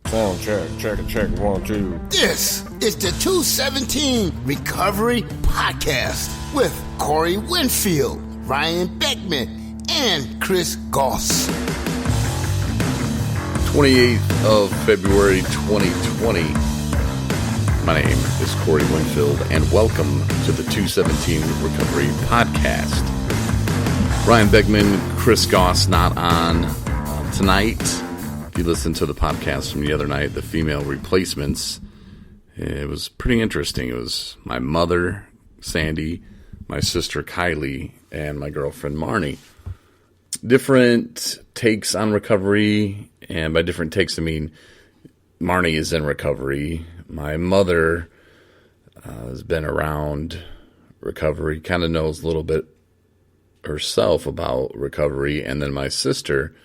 Sound check, 1, 2. This is the 217 Recovery Podcast with Corey Winfield, Ryan Beckman, and Chris Goss. 28th of February 2020. My name is Corey Winfield, and welcome to the 217 Recovery Podcast. Ryan Beckman, Chris Goss not on tonight. If you listened to the podcast from the other night, the female replacements, it was pretty interesting. It was my mother, Sandy, my sister, Kylie, and my girlfriend, Marnie. Different takes on recovery, and by different takes, I mean Marnie is in recovery. My mother has been around recovery, kind of knows a little bit herself about recovery, and then my sister,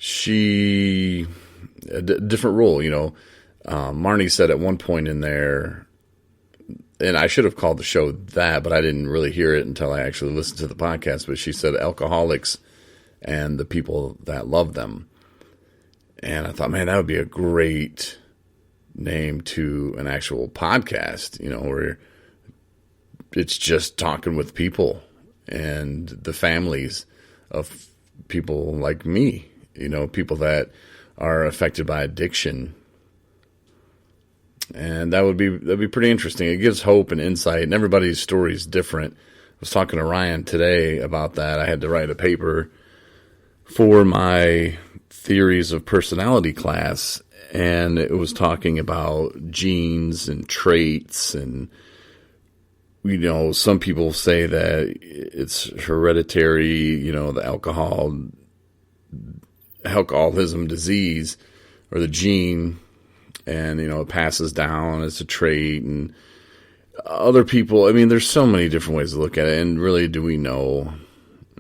she, a different role, you know. Marnie said at one point in there, and I should have called the show that, but I didn't really hear it until I actually listened to the podcast, but she said alcoholics and the people that love them. And I thought, man, that would be a great name to an actual podcast, you know, where it's just talking with people and the families of people like me. You know, people that are affected by addiction. And that'd be pretty interesting. It gives hope and insight, and everybody's story is different. I was talking to Ryan today about that. I had to write a paper for my theories of personality class, and it was talking about genes and traits, and you know, some people say that it's hereditary, you know, the alcoholism disease or the gene, and you know, it passes down as a trait. And other people, I mean, there's so many different ways to look at it, and really, do we know?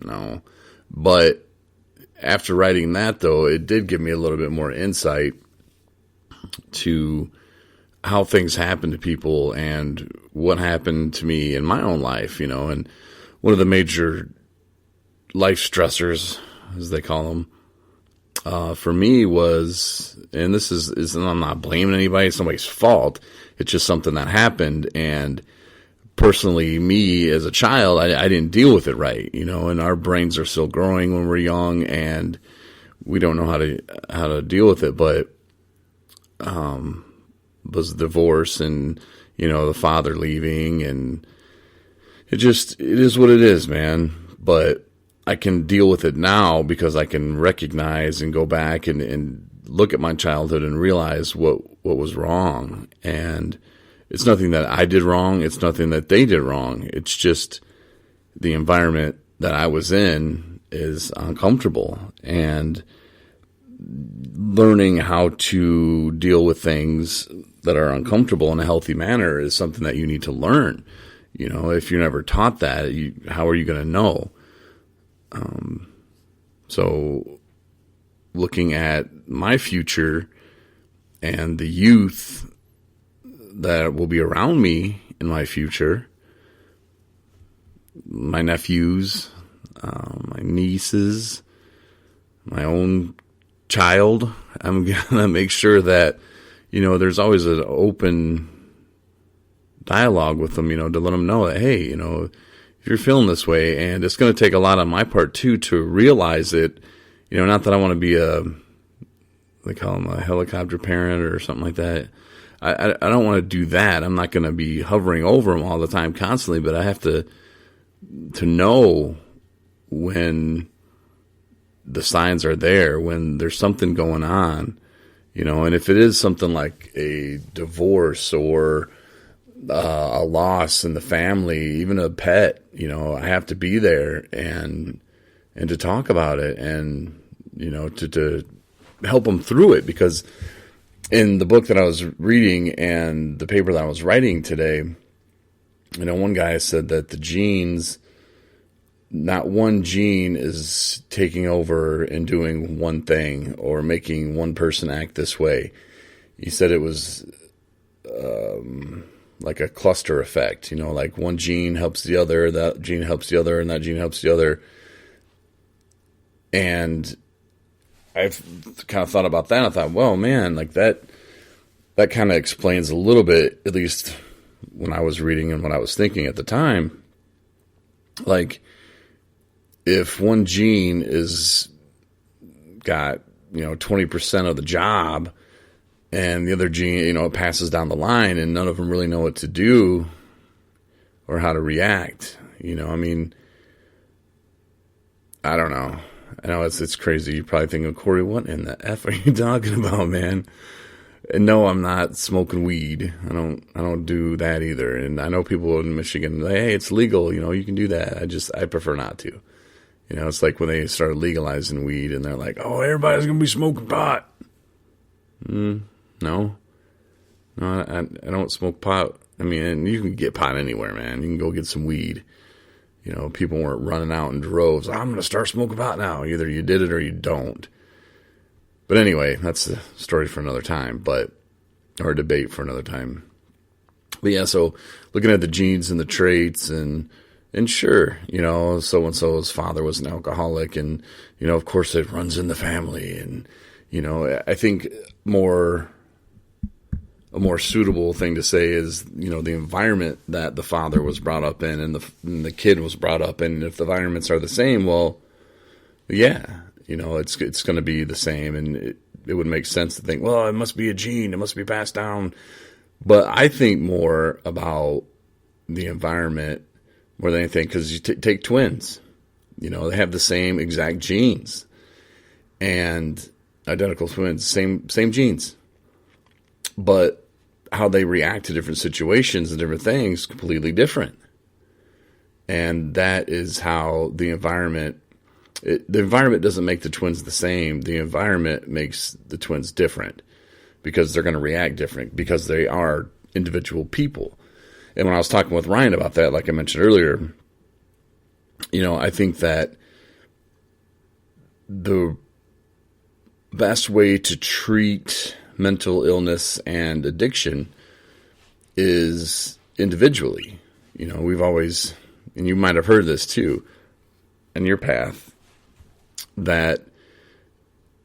No. But after writing that, though, it did give me a little bit more insight to how things happen to people and what happened to me in my own life, you know. And one of the major life stressors, as they call them, for me was, and this is, I'm not blaming anybody, it's somebody's fault. It's just something that happened. And personally, me as a child, I didn't deal with it right, you know, and our brains are still growing when we're young, and we don't know how to deal with it. But, was divorce, and, you know, the father leaving, and it is what it is, man. But I can deal with it now because I can recognize and go back and look at my childhood and realize what was wrong. And it's nothing that I did wrong. It's nothing that they did wrong. It's just the environment that I was in is uncomfortable, and learning how to deal with things that are uncomfortable in a healthy manner is something that you need to learn. You know, if you're never taught that, how are you going to know? So looking at my future and the youth that will be around me in my future, my nephews, my nieces, my own child, I'm going to make sure that, you know, there's always an open dialogue with them, you know, to let them know that, hey, you know, if you're feeling this way, and it's going to take a lot on my part too to realize it, you know, not that I want to be they call them a helicopter parent or something like that. I don't want to do that. I'm not going to be hovering over them all the time constantly, but I have to know when the signs are there, when there's something going on, you know. And if it is something like a divorce or a loss in the family, even a pet, you know, I have to be there and to talk about it, and, you know, to help them through it. Because in the book that I was reading and the paper that I was writing today, you know, one guy said that the genes, not one gene is taking over and doing one thing or making one person act this way. He said it was like a cluster effect, you know, like one gene helps the other, that gene helps the other, and that gene helps the other. And I've kind of thought about that. I thought, well, man, like that kind of explains a little bit, at least when I was reading and what I was thinking at the time. Like, if one gene is got, 20% of the job, and the other gene, it passes down the line, and none of them really know what to do or how to react. I mean, I don't know. I know it's crazy. You're probably thinking, Corey, what in the F are you talking about, man? And no, I'm not smoking weed. I don't do that either. And I know people in Michigan, hey, it's legal, you can do that. I prefer not to. It's like when they started legalizing weed and they're like, oh, everybody's going to be smoking pot. No, I don't smoke pot. I mean, you can get pot anywhere, man. You can go get some weed. People weren't running out in droves. I'm going to start smoking pot now. Either you did it or you don't. But anyway, that's a story for another time, or a debate for another time. But yeah, so looking at the genes and the traits and sure, so-and-so's father was an alcoholic and, of course it runs in the family. And, I think a more suitable thing to say is, the environment that the father was brought up in and the kid was brought up in. And if the environments are the same, well, yeah, it's going to be the same. And it would make sense to think, well, it must be a gene. It must be passed down. But I think more about the environment more than anything, because you take twins, they have the same exact genes and identical twins, same genes. But how they react to different situations and different things completely different. And that is how the environment doesn't make the twins the same. The environment makes the twins different because they're going to react different because they are individual people. And when I was talking with Ryan about that, like I mentioned earlier, I think that the best way to treat mental illness and addiction is individually. We've always, and you might have heard this too in your path, that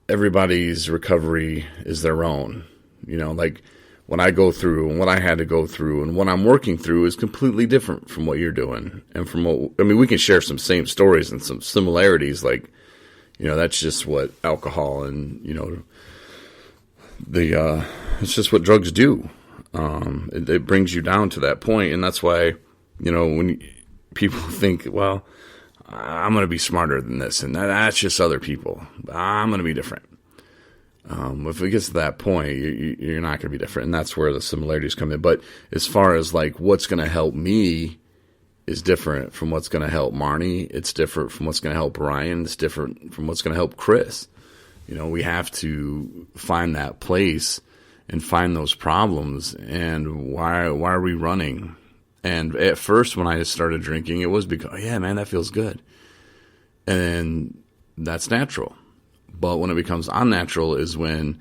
everybody's recovery is their own. Like what I go through and what I had to go through and what I'm working through is completely different from what you're doing. And we can share some same stories and some similarities. Like, that's just what alcohol and, it's just what drugs do. It brings you down to that point. And that's why, when people think, well, I'm going to be smarter than this, and that's just other people. I'm going to be different. If it gets to that point, you're not going to be different, and that's where the similarities come in. But as far as like what's going to help me is different from what's going to help Marnie. It's different from what's going to help Ryan. It's different from what's going to help Chris. We have to find that place and find those problems. And why are we running? And at first, when I started drinking, it was because, yeah, man, that feels good. And that's natural. But when it becomes unnatural is when,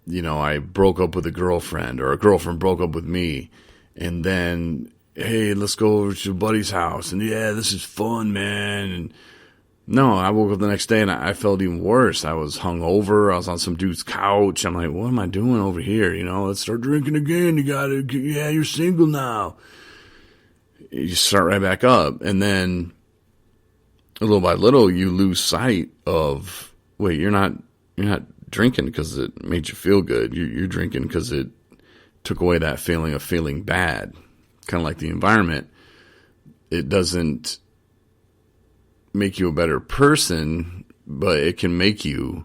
I broke up with a girlfriend or a girlfriend broke up with me. And then, hey, let's go over to a buddy's house. And yeah, this is fun, man. And no, I woke up the next day and I felt even worse. I was hungover. I was on some dude's couch. I'm like, what am I doing over here? Let's start drinking again. You're single now. You start right back up. And then little by little, you lose sight of, wait, you're not drinking because it made you feel good. You're drinking because it took away that feeling of feeling bad. Kind of like the environment. It doesn't make you a better person, but it can make you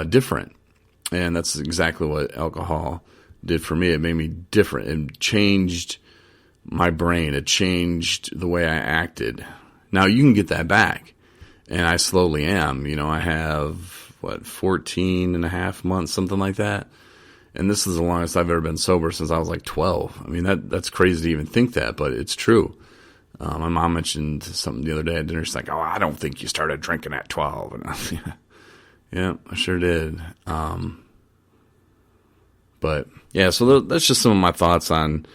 different. And that's exactly what alcohol did for me. It made me different. It changed my brain. It changed the way I acted. Now you can get that back. And I slowly am. I have, 14 and a half months, something like that. And this is the longest I've ever been sober since I was like 12. I mean, that's crazy to even think that, but it's true. My mom mentioned something the other day at dinner. She's like, oh, I don't think you started drinking at 12. And yeah, I sure did. But yeah, so that's just some of my thoughts on,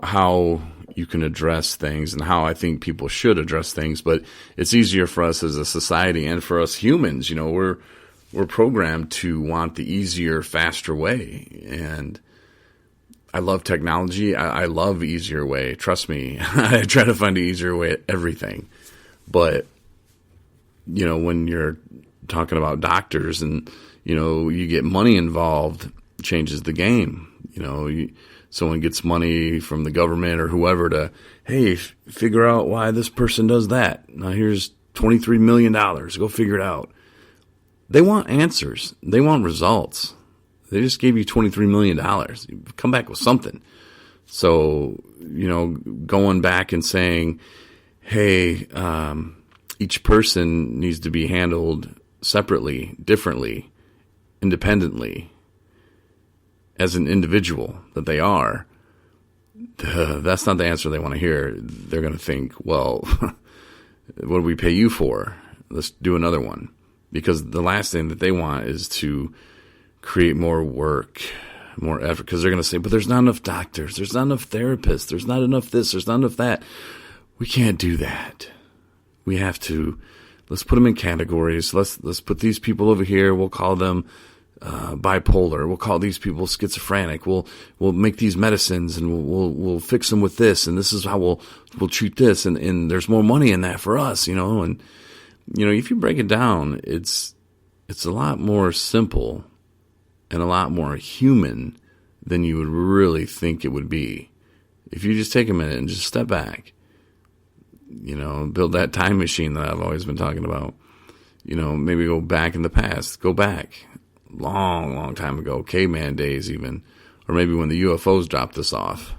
how you can address things and how I think people should address things. But it's easier for us as a society and for us humans. You know, we're programmed to want the easier, faster way. And I love technology. I love easier way. Trust me. I try to find an easier way at everything. But, you know, when you're talking about doctors and, you know, you get money involved, changes the game. You know, someone gets money from the government or whoever to, hey, figure out why this person does that. Now here's $23 million. Go figure it out. They want answers. They want results. They just gave you $23 million. Come back with something. So, you know, going back and saying, hey, each person needs to be handled separately, differently, independently, as an individual that they are, that's not the answer they want to hear. They're going to think, well, what do we pay you for? Let's do another one. Because the last thing that they want is to create more work, more effort, because they're going to say, but there's not enough doctors, there's not enough therapists, there's not enough this, there's not enough that. We can't do that. We have to, let's put them in categories. Let's put these people over here. We'll call them bipolar. We'll call these people schizophrenic. We'll make these medicines and we'll fix them with this, and this is how we'll treat this, and there's more money in that for us, you know. And you know, if you break it down, it's a lot more simple and a lot more human than you would really think it would be. If you just take a minute and just step back, you know, build that time machine that I've always been talking about. You know, maybe go back in the past, go back long, long time ago, caveman days even, or maybe when the UFOs dropped us off.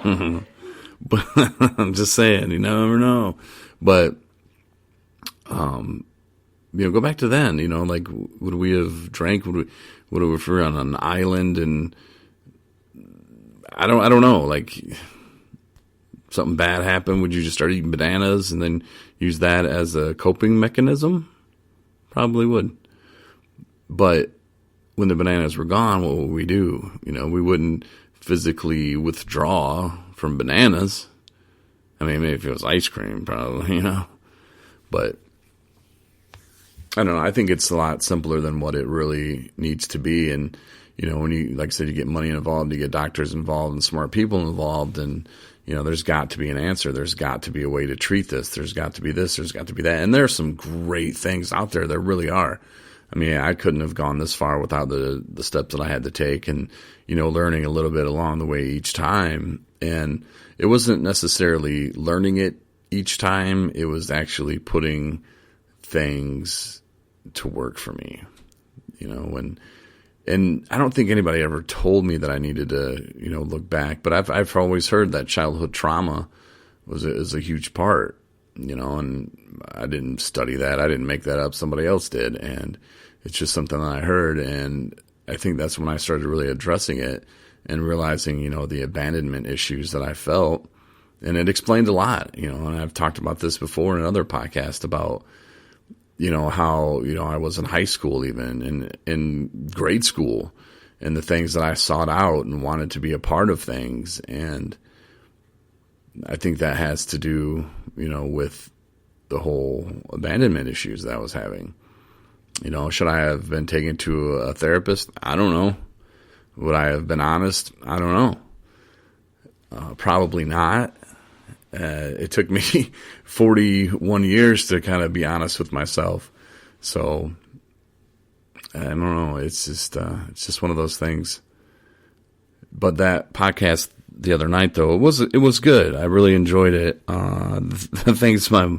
But I'm just saying, you never know. But, you know, go back to then, you know, like, would we have drank? Would we if we were on an island? And I don't know, like, something bad happened, would you just start eating bananas and then use that as a coping mechanism? Probably would. But when the bananas were gone, what would we do? You know, we wouldn't physically withdraw from bananas. I mean, maybe if it was ice cream, probably, you know. But I don't know. I think it's a lot simpler than what it really needs to be. And, you know, when you, like I said, you get money involved, you get doctors involved and smart people involved, and, you know, there's got to be an answer. There's got to be a way to treat this. There's got to be this. There's got to be that. And there are some great things out there. There really are. I mean, I couldn't have gone this far without the steps that I had to take and, you know, learning a little bit along the way each time. And it wasn't necessarily learning it each time. It was actually putting things to work for me, you know, and I don't think anybody ever told me that I needed to, you know, look back, but I've always heard that childhood trauma is a huge part, you know, and I didn't study that. I didn't make that up. Somebody else did. And it's just something that I heard. And I think that's when I started really addressing it and realizing, you know, the abandonment issues that I felt. And it explained a lot, you know, and I've talked about this before in another podcast about, you know, how, you know, I was in high school, even in grade school, and the things that I sought out and wanted to be a part of things. And I think that has to do, you know, with the whole abandonment issues that I was having. You know, should I have been taken to a therapist? I don't know. Would I have been honest? I don't know. Probably not. It took me 41 years to kind of be honest with myself. So I don't know. It's just one of those things. But that podcast the other night, though, it was good. I really enjoyed it. The things my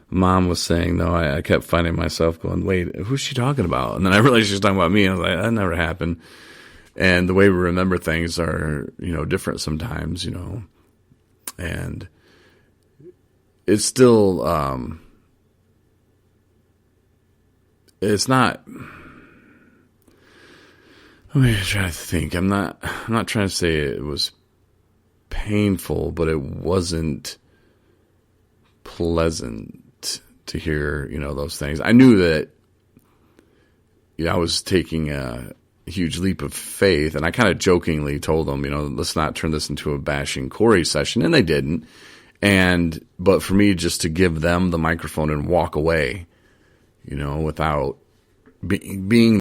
mom was saying, though, I kept finding myself going, wait, who's she talking about? And then I realized she was talking about me. I was like, that never happened. And the way we remember things are, you know, different sometimes, you know, and it's still, it's not, let me try to think. I'm not trying to say it was painful, but it wasn't pleasant to hear, you know, those things. I knew that, you know, I was taking huge leap of faith. And I kind of jokingly told them, let's not turn this into a bashing Corey session. And they didn't. But for me, just to give them the microphone and walk away, without being